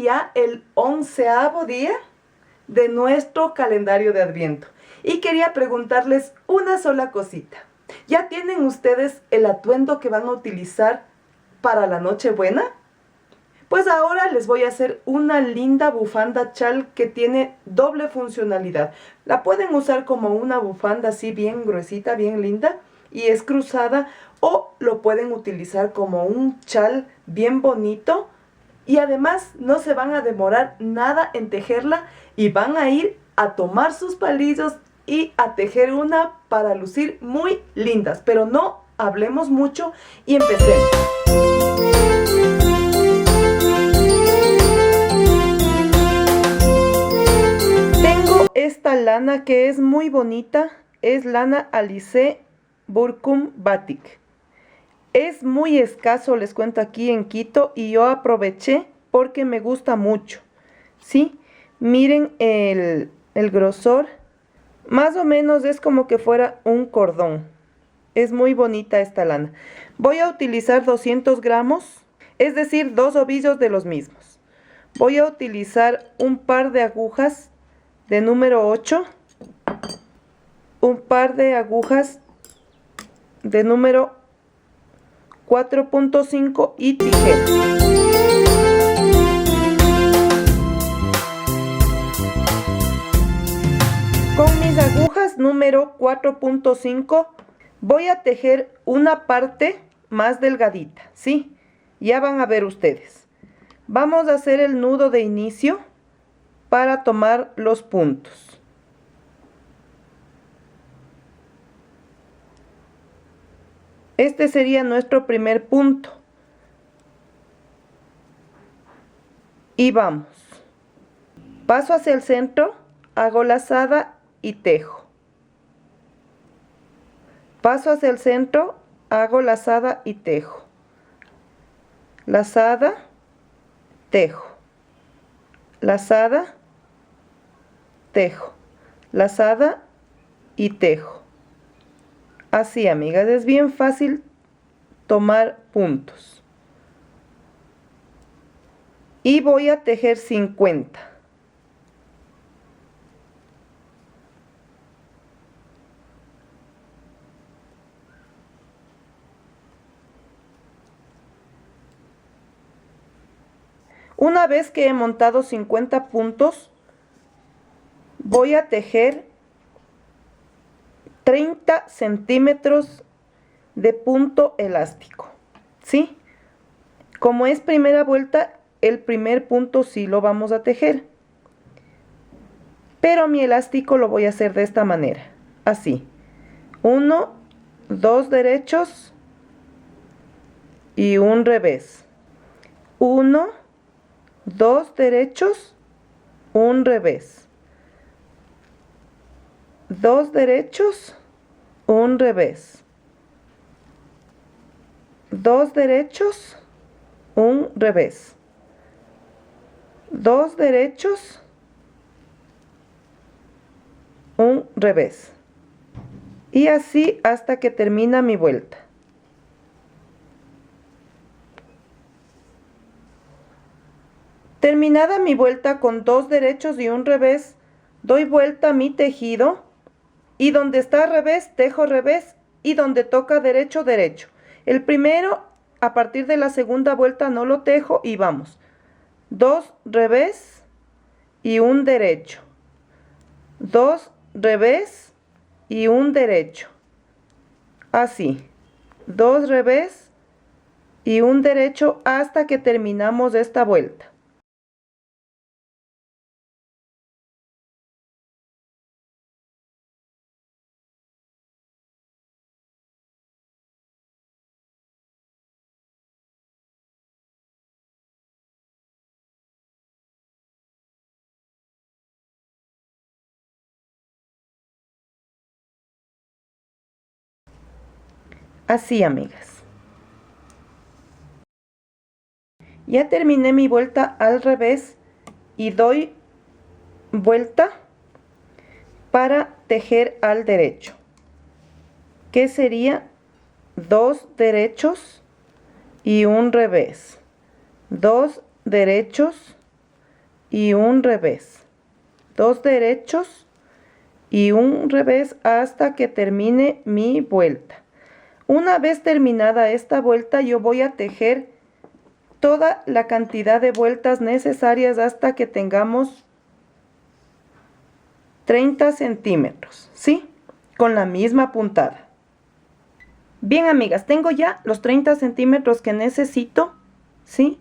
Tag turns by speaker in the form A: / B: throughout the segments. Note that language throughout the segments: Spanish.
A: ya el 11º día de nuestro calendario de Adviento. Y quería preguntarles una sola cosita. ¿Ya tienen ustedes el atuendo que van a utilizar para la Nochebuena? Pues ahora les voy a hacer una linda bufanda chal que tiene doble funcionalidad. La pueden usar como una bufanda así bien gruesita, bien linda, y es cruzada, o lo pueden utilizar como un chal bien bonito, y además no se van a demorar nada en tejerla y van a ir a tomar sus palillos y a tejer una para lucir muy lindas. Pero no hablemos mucho y empecemos. Esta lana que es muy bonita es lana Alize Burkum Batik. Es muy escaso, les cuento, aquí en Quito, y yo aproveché porque me gusta mucho. ¿Sí? Miren el grosor. Más o menos es como que fuera un cordón. Es muy bonita esta lana. Voy a utilizar 200 gramos, es decir, 2 ovillos de los mismos. Voy a utilizar un par de agujas de número 8, un par de agujas de número 4.5 y tijeras. Con mis agujas número 4.5 voy a tejer una parte más delgadita, ¿sí? Ya van a ver ustedes. Vamos a hacer el nudo de inicio para tomar los puntos. Este sería nuestro primer punto. Y vamos. Paso hacia el centro, hago lazada y tejo. Paso hacia el centro, hago lazada y tejo. Lazada, tejo. Lazada, tejo, lazada y tejo. Así, amigas, es bien fácil tomar puntos. Y voy a tejer 50. Una vez que he montado 50 puntos, voy a tejer 30 centímetros de punto elástico, ¿sí? Como es primera vuelta, el primer punto sí lo vamos a tejer. Pero mi elástico lo voy a hacer de esta manera, así. 1, 2 derechos y un revés. 1, 2 derechos, un revés. 2 derechos, un revés. 2 derechos, un revés. 2 derechos, un revés. Y así hasta que termina mi vuelta. Terminada mi vuelta con 2 derechos y un revés, doy vuelta a mi tejido y donde está revés, tejo revés, y donde toca derecho, derecho. El primero, a partir de la segunda vuelta, no lo tejo y vamos. 2 revés y un derecho. 2 revés y un derecho. Así. 2 revés y un derecho hasta que terminamos esta vuelta. Así, amigas. Ya terminé mi vuelta al revés y doy vuelta para tejer al derecho, que sería 2 derechos y un revés. 2 derechos y un revés, 2 derechos y un revés hasta que termine mi vuelta. Una vez terminada esta vuelta, yo voy a tejer toda la cantidad de vueltas necesarias hasta que tengamos 30 centímetros, ¿sí? Con la misma puntada. Bien, amigas, tengo ya los 30 centímetros que necesito, ¿sí?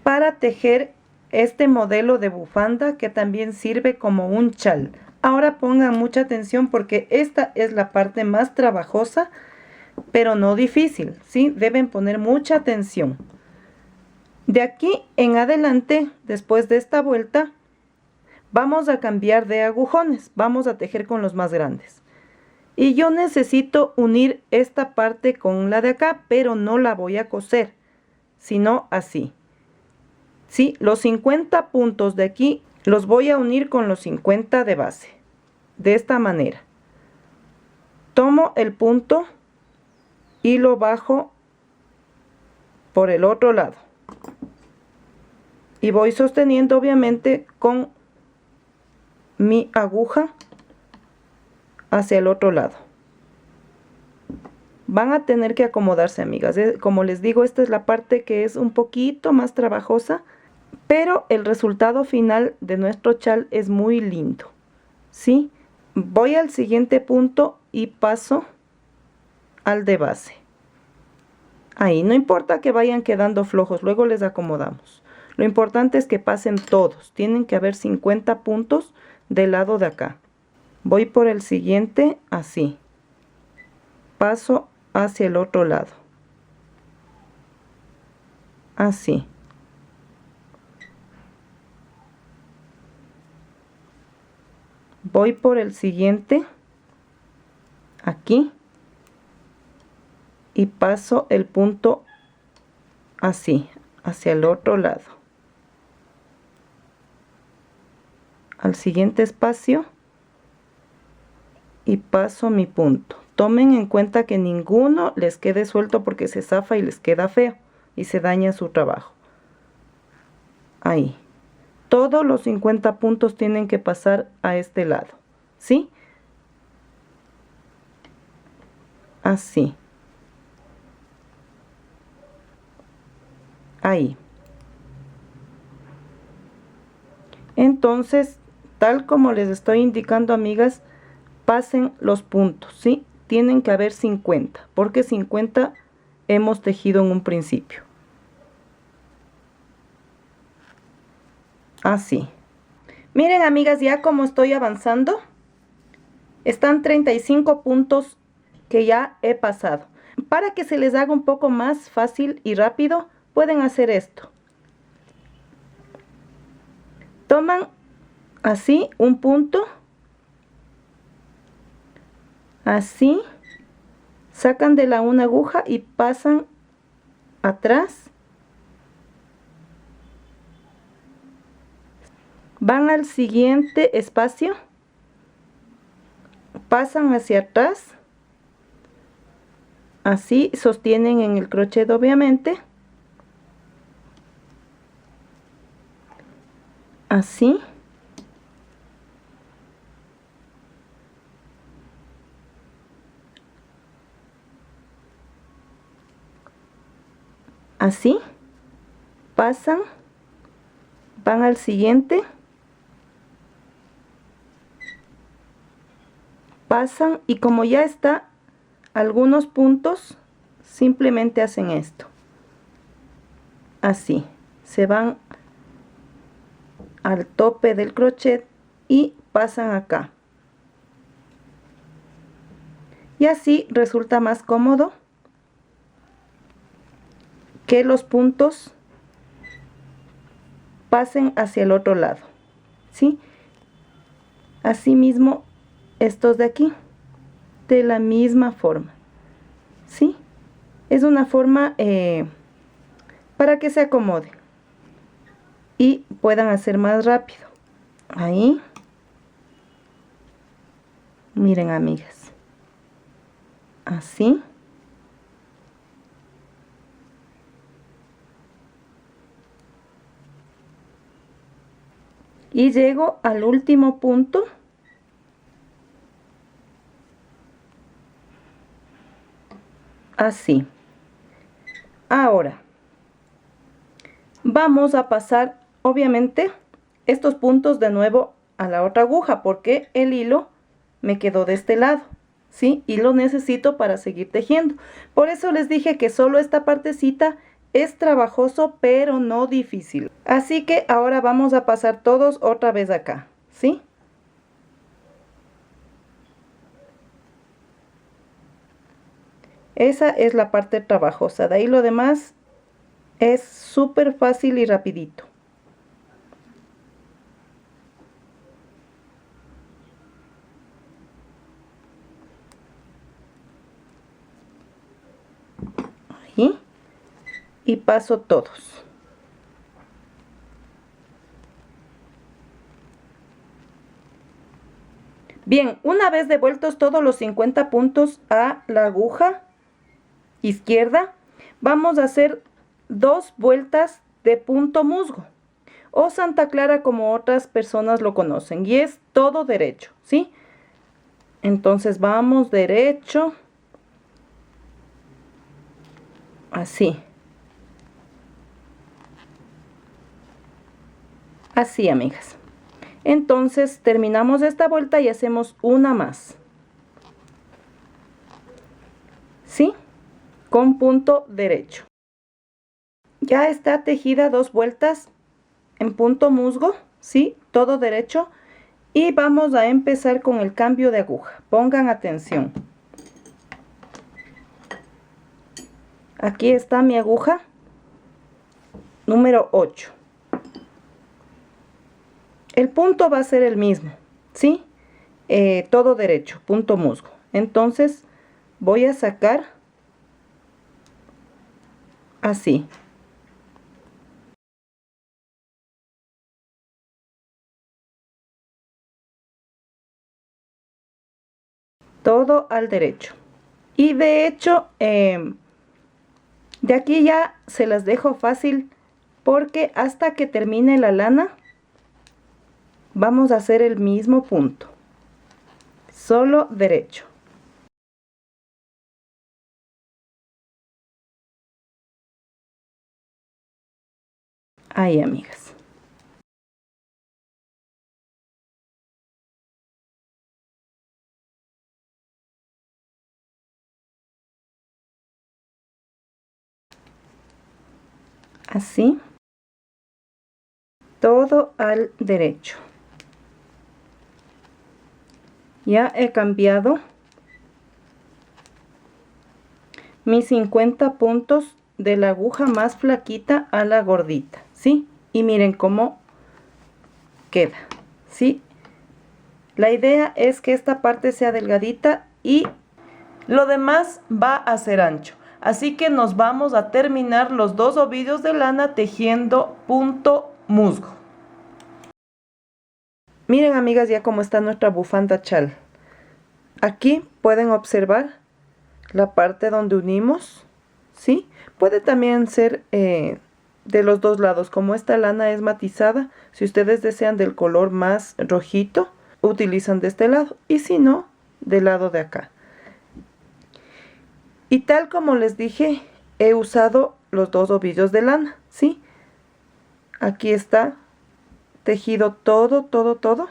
A: Para tejer este modelo de bufanda que también sirve como un chal. Ahora pongan mucha atención porque esta es la parte más trabajosa, pero no difícil, ¿sí? Deben poner mucha atención. De aquí en adelante, después de esta vuelta, vamos a cambiar de agujones. Vamos a tejer con los más grandes. Y yo necesito unir esta parte con la de acá, pero no la voy a coser, sino así. Sí, los 50 puntos de aquí los voy a unir con los 50 de base. De esta manera. Tomo el punto y lo bajo por el otro lado. Y voy sosteniendo obviamente con mi aguja hacia el otro lado. Van a tener que acomodarse, amigas. Como les digo, esta es la parte que es un poquito más trabajosa, pero el resultado final de nuestro chal es muy lindo, ¿sí? Voy al siguiente punto y paso al de base. Ahí, no importa que vayan quedando flojos, luego les acomodamos. Lo importante es que pasen todos. Tienen que haber 50 puntos del lado de acá. Voy por el siguiente así. Paso hacia el otro lado. Así. Voy por el siguiente aquí y paso el punto así hacia el otro lado. Al siguiente espacio y paso mi punto. Tomen en cuenta que ninguno les quede suelto porque se zafa y les queda feo y se daña su trabajo. Ahí. Todos los 50 puntos tienen que pasar a este lado, ¿sí? Así. Ahí. Entonces, tal como les estoy indicando, amigas, pasen los puntos, ¿sí? Tienen que haber 50, porque 50 hemos tejido en un principio. Así. Miren, amigas, ya como estoy avanzando, están 35 puntos que ya he pasado. Para que se les haga un poco más fácil y rápido, pueden hacer esto. Toman así un punto, así, sacan de una aguja y pasan atrás. Van al siguiente espacio, pasan hacia atrás, así sostienen en el crochet obviamente, así, así, pasan, van al siguiente, pasan y como ya está algunos puntos, simplemente hacen esto, así, se van al tope del crochet y pasan acá. Y así resulta más cómodo que los puntos pasen hacia el otro lado, ¿sí? Asimismo, estos de aquí, de la misma forma, ¿sí? Es una forma para que se acomoden y puedan hacer más rápido. Ahí. Miren, amigas. Así.
B: y llego al último punto. Así. Ahora vamos a pasar obviamente estos puntos de nuevo a la otra aguja porque el hilo me quedó de este lado, ¿sí? Y lo necesito para seguir tejiendo. Por eso les dije que solo esta partecita es trabajoso, pero no difícil. Así que ahora vamos a pasar todos otra vez acá, ¿sí? Esa es la parte trabajosa. De ahí lo demás es súper fácil y rapidito. Ahí. Y paso todos. Bien, una vez devueltos todos los 50 puntos a la aguja izquierda, vamos a hacer 2 vueltas de punto musgo o Santa Clara como otras personas lo conocen, y es todo derecho, ¿sí? Entonces vamos derecho, así, así, amigas. Entonces terminamos esta vuelta y hacemos una más, ¿sí? Con punto derecho. Ya está tejida 2 vueltas en punto musgo, ¿sí? Todo derecho. Y vamos a empezar con el cambio de aguja. Pongan atención. Aquí está mi aguja número 8. El punto va a ser el mismo, ¿sí? Todo derecho, punto musgo. Entonces voy a sacar así. Todo al derecho. Y de hecho, de aquí ya se las dejo fácil porque hasta que termine la lana vamos a hacer el mismo punto. Solo derecho. Ahí, amigas. Así. Todo al derecho. Ya he cambiado mis 50 puntos de la aguja más flaquita a la gordita, ¿sí? Y miren cómo queda, ¿sí? La idea es que esta parte sea delgadita y lo demás va a ser ancho. Así que nos vamos a terminar los 2 ovillos de lana tejiendo punto musgo. Miren, amigas, ya cómo está nuestra bufanda chal. Aquí pueden observar la parte donde unimos, ¿sí? Puede también ser de los 2 lados. Como esta lana es matizada, si ustedes desean del color más rojito, utilizan de este lado, y si no, del lado de acá. Y tal como les dije, he usado los 2 ovillos de lana, ¿sí? Aquí está tejido todo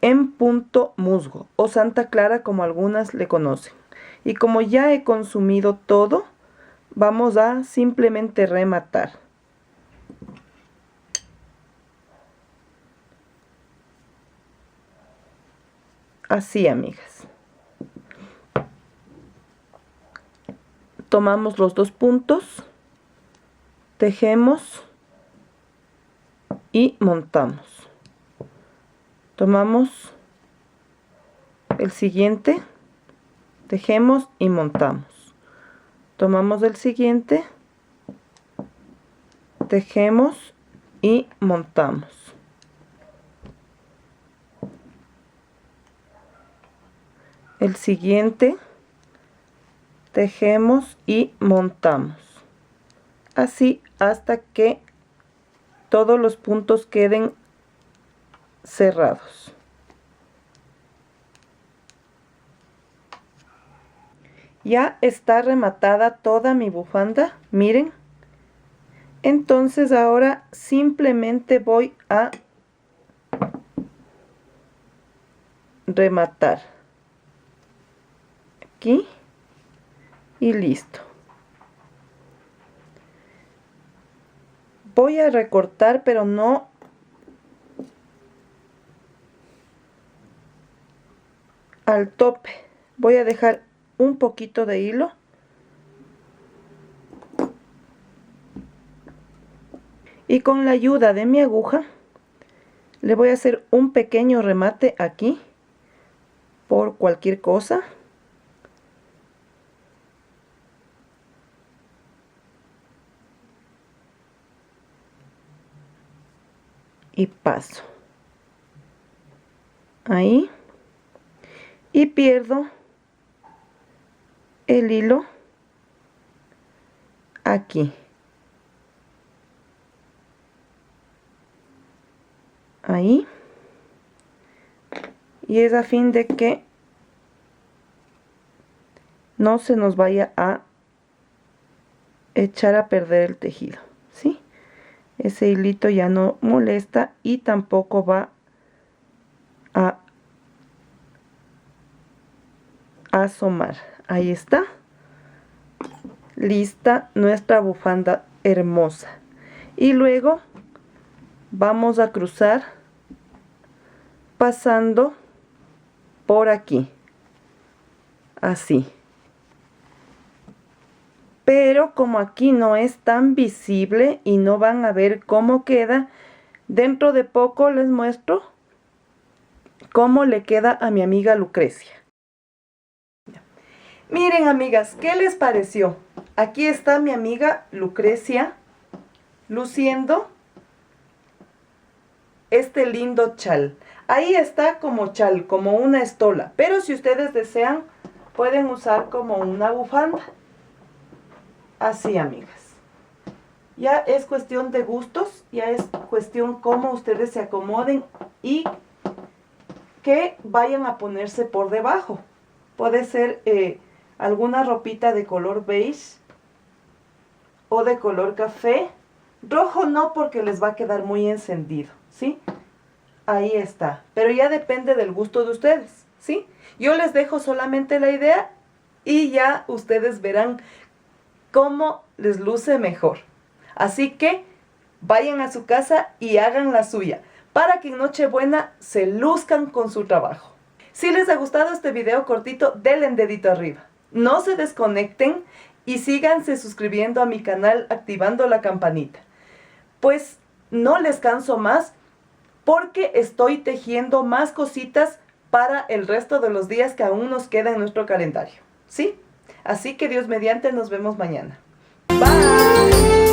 B: en punto musgo o Santa Clara como algunas le conocen. Y como ya he consumido todo, vamos a simplemente rematar. Así, amigas. Tomamos los 2 puntos, tejemos y montamos. Tomamos el siguiente, tejemos y montamos. Tomamos el siguiente, tejemos y montamos. El siguiente, tejemos y montamos. Así hasta que todos los puntos queden cerrados. Ya está rematada toda mi bufanda, miren. Entonces ahora simplemente voy a rematar aquí y listo. Voy a recortar, pero no al tope. Voy a dejar un poquito de hilo y con la ayuda de mi aguja le voy a hacer un pequeño remate aquí por cualquier cosa. Y paso ahí y pierdo el hilo aquí. Ahí. Y es a fin de que no se nos vaya a echar a perder el tejido, ¿sí? Ese hilito ya no molesta y tampoco va a asomar. Ahí está. Lista nuestra bufanda hermosa. Y luego vamos a cruzar pasando por aquí. Así. Pero como aquí no es tan visible y no van a ver cómo queda, dentro de poco les muestro cómo le queda a mi amiga Lucrecia. Miren, amigas, ¿qué les pareció? Aquí está mi amiga Lucrecia luciendo este lindo chal. Ahí está como chal, como una estola, pero si ustedes desean pueden usar como una bufanda. Así, amigas. Ya es cuestión de gustos, ya es cuestión cómo ustedes se acomoden y que vayan a ponerse por debajo. Puede ser alguna ropita de color beige o de color café. Rojo no, porque les va a quedar muy encendido, ¿sí? Ahí está. Pero ya depende del gusto de ustedes, ¿sí? Yo les dejo solamente la idea y ya ustedes verán cómo les luce mejor. Así que vayan a su casa y hagan la suya, para que en Nochebuena se luzcan con su trabajo. Si les ha gustado este video cortito, denle un dedito arriba. No se desconecten y síganse suscribiendo a mi canal activando la campanita. Pues no les canso más porque estoy tejiendo más cositas para el resto de los días que aún nos queda en nuestro calendario, ¿sí? Así que Dios mediante nos vemos mañana. Bye.